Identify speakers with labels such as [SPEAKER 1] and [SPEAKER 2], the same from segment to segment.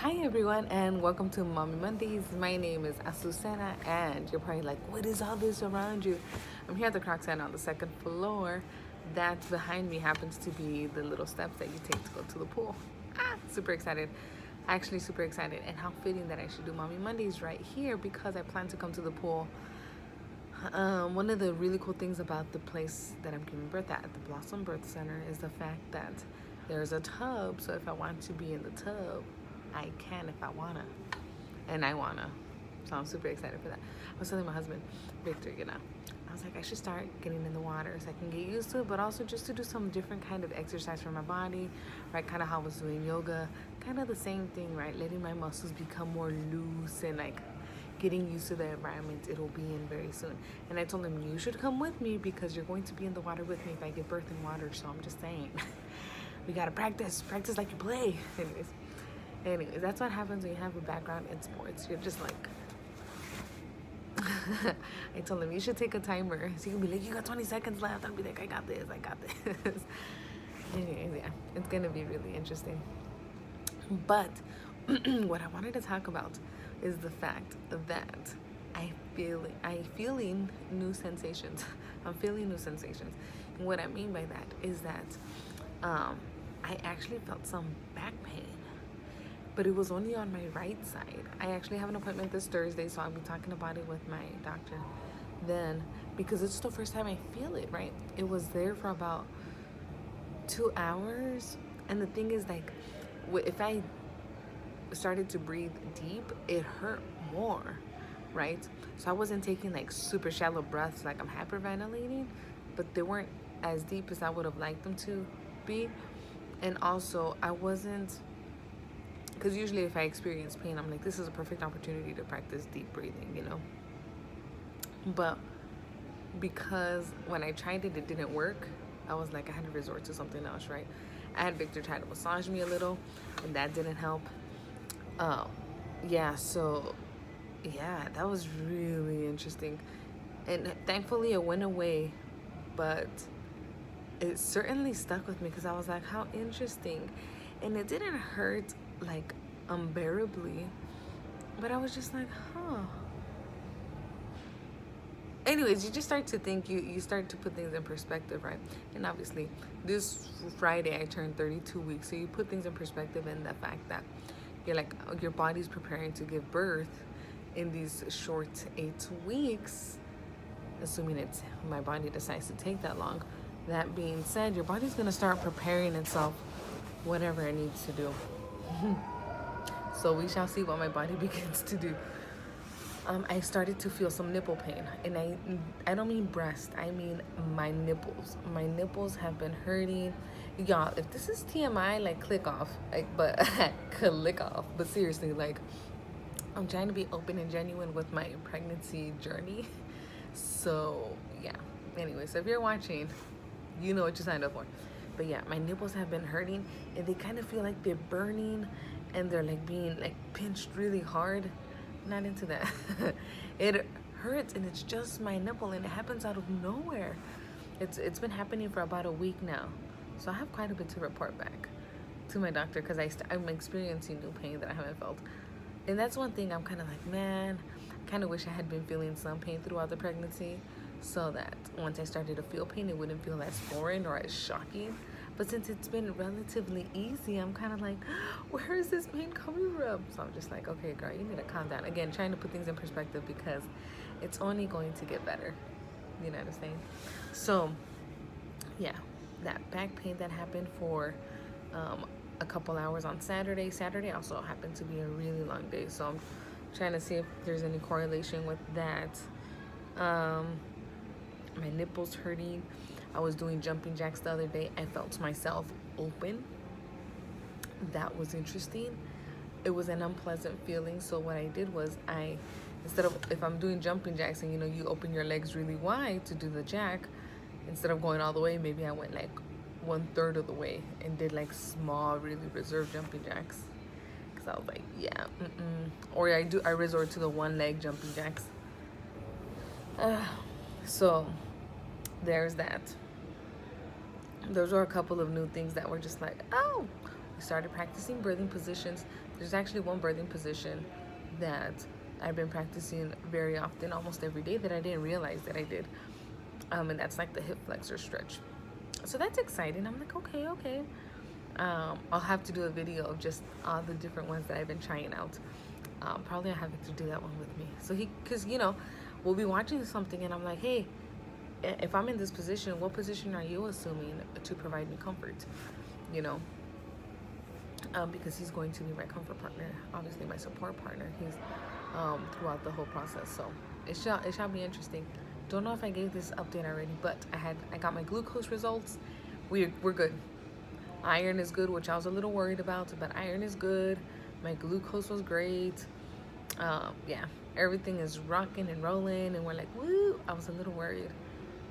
[SPEAKER 1] Hi everyone and welcome to Mommy Mondays. My name is Azucena and you're probably like, what is all this around you? I'm here at the Croc Center on the second floor. That behind me happens to be the little steps that you take to go to the pool. Super excited. Actually super excited, and how fitting that I should do Mommy Mondays right here because I plan to come to the pool. One of the really cool things about the place that I'm giving birth at the Blossom Birth Center, is the fact that there's a tub. So if I want to be in the tub, I can if I wanna, and I wanna. So I'm super excited for that. I was telling my husband, Victor, I was like, I should start getting in the water so I can get used to it, but also just to do some different kind of exercise for my body, right? Kind of how I was doing yoga, kind of the same thing, right? Letting my muscles become more loose and like getting used to the environment it'll be in very soon. And I told him, you should come with me because you're going to be in the water with me if I give birth in water. So I'm just saying, we gotta practice like you play. Anyways, that's what happens when you have a background in sports. You're just like, I told him, you should take a timer. So you can be like, you got 20 seconds left. I'll be like, I got this. Anyways, yeah, it's gonna be really interesting. But what I wanted to talk about is the fact that I'm feeling new sensations. I'm feeling new sensations. And what I mean by that is that I actually felt some back pain, but it was only on my right side. I actually have an appointment this Thursday, so I'll be talking about it with my doctor then, because it's the first time I feel it, right? It was there for about 2 hours, and the thing is, like, if I started to breathe deep, it hurt more, right? So I wasn't taking like super shallow breaths like I'm hyperventilating, but they weren't as deep as I would have liked them to be. And also I wasn't, because usually if I experience pain, I'm like, this is a perfect opportunity to practice deep breathing, But because when I tried it, it didn't work, I was like, I had to resort to something else, right? I had Victor try to massage me a little, and that didn't help. That was really interesting. And thankfully it went away, but it certainly stuck with me because I was like, how interesting. And it didn't hurt like unbearably, but I was just like, anyways, you just start to think, you start to put things in perspective, right? And obviously this Friday I turned 32 weeks, so you put things in perspective, and the fact that you're like, your body's preparing to give birth in these short 8 weeks, assuming my body decides to take that long. That being said, your body's gonna start preparing itself, whatever it needs to do. So we shall see what my body begins to do. I started to feel some nipple pain, and I don't mean breast, I mean my nipples. My nipples have been hurting. Y'all, if this is TMI, like, click off, click off. But seriously, like, I'm trying to be open and genuine with my pregnancy journey. So yeah, anyway, so if you're watching, you know what you signed up for. But yeah, my nipples have been hurting, and they kind of feel like they're burning, and they're like being like pinched really hard. Not into that. It hurts, and it's just my nipple, and it happens out of nowhere. It's been happening for about a week now, so I have quite a bit to report back to my doctor, because I'm experiencing new pain that I haven't felt. And that's one thing I'm kind of like, man, I kind of wish I had been feeling some pain throughout the pregnancy, so that once I started to feel pain, it wouldn't feel as foreign or as shocking. But since it's been relatively easy, I'm kind of like, where is this pain coming from? So I'm just like, okay, girl, you need to calm down. Again, trying to put things in perspective, because it's only going to get better. You know what I'm saying? So yeah, that back pain that happened for a couple hours on Saturday. Saturday also happened to be a really long day, so I'm trying to see if there's any correlation with that. My nipples hurting. I was doing jumping jacks the other day. I felt myself open. That was interesting. It was an unpleasant feeling. So what I did was, instead of, if I'm doing jumping jacks and you open your legs really wide to do the jack, instead of going all the way, maybe I went like 1/3 of the way and did like small, really reserved jumping jacks. Cause I was like, yeah, or I resort to the one leg jumping jacks. So there's that. Those were a couple of new things that were just like, oh, we started practicing breathing positions. There's actually one birthing position that I've been practicing very often, almost every day, that I didn't realize that I did. And that's like the hip flexor stretch. So that's exciting. I'm like, okay. I'll have to do a video of just all the different ones that I've been trying out. Probably I'll have to do that one with me. So because we'll be watching something and I'm like, hey, if I'm in this position, what position are you assuming to provide me comfort? Because he's going to be my comfort partner, obviously my support partner. He's throughout the whole process. So it shall be interesting. Don't know if I gave this update already, but I got my glucose results. We're good. Iron is good, which I was a little worried about, but iron is good. My glucose was great. Yeah, everything is rocking and rolling, and we're like, woo. I was a little worried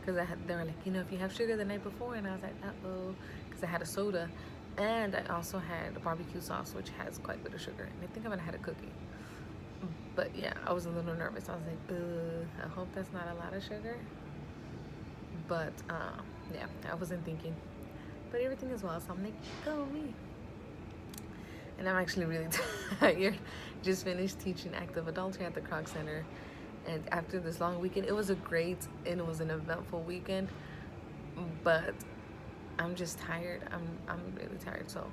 [SPEAKER 1] because they were like, if you have sugar the night before, and I was like, uh-oh, because I had a soda, and I also had a barbecue sauce, which has quite a bit of sugar, and I think I might have had a cookie. But yeah, I was a little nervous. I was like, I hope that's not a lot of sugar. But yeah, I wasn't thinking. But everything is well, so I'm like, go me. And I'm actually really tired. Just finished teaching active adultery at the Croc Center. And after this long weekend, it was an eventful weekend. But I'm just tired. I'm really tired. So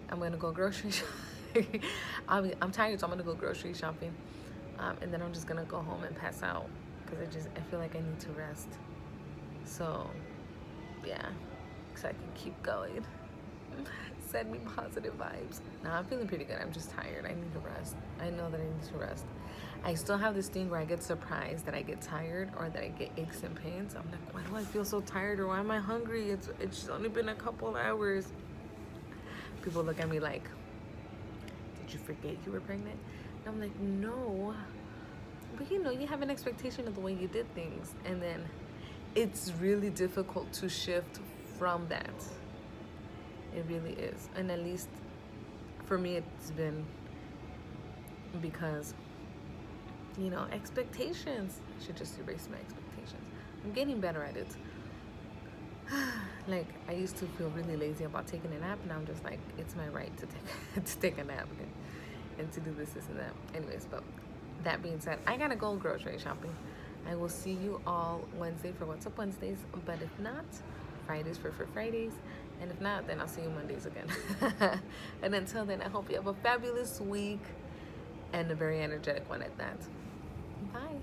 [SPEAKER 1] I'm gonna go grocery shopping. I'm tired, so I'm gonna go grocery shopping. And then I'm just gonna go home and pass out because I feel like I need to rest. So yeah, so I can keep going. Send me positive vibes. Now I'm feeling pretty good. I'm just tired. I need to rest. I know that I need to rest. I still have this thing where I get surprised that I get tired or that I get aches and pains. I'm like, why do I feel so tired, or why am I hungry? It's only been a couple hours. People look at me like, did you forget you were pregnant? And I'm like, no. But you have an expectation of the way you did things, and then it's really difficult to shift from that. It really is. And at least for me, it's been because, expectations. I should just erase my expectations. I'm getting better at it. Like, I used to feel really lazy about taking a nap, and I'm just like, it's my right to take a nap and to do this and that. Anyways, but that being said, I gotta go grocery shopping. I will see you all Wednesday for What's Up Wednesdays, but if not, Fridays for Fridays, and if not, then I'll see you Mondays again. And until then, I hope you have a fabulous week and a very energetic one at that. Bye.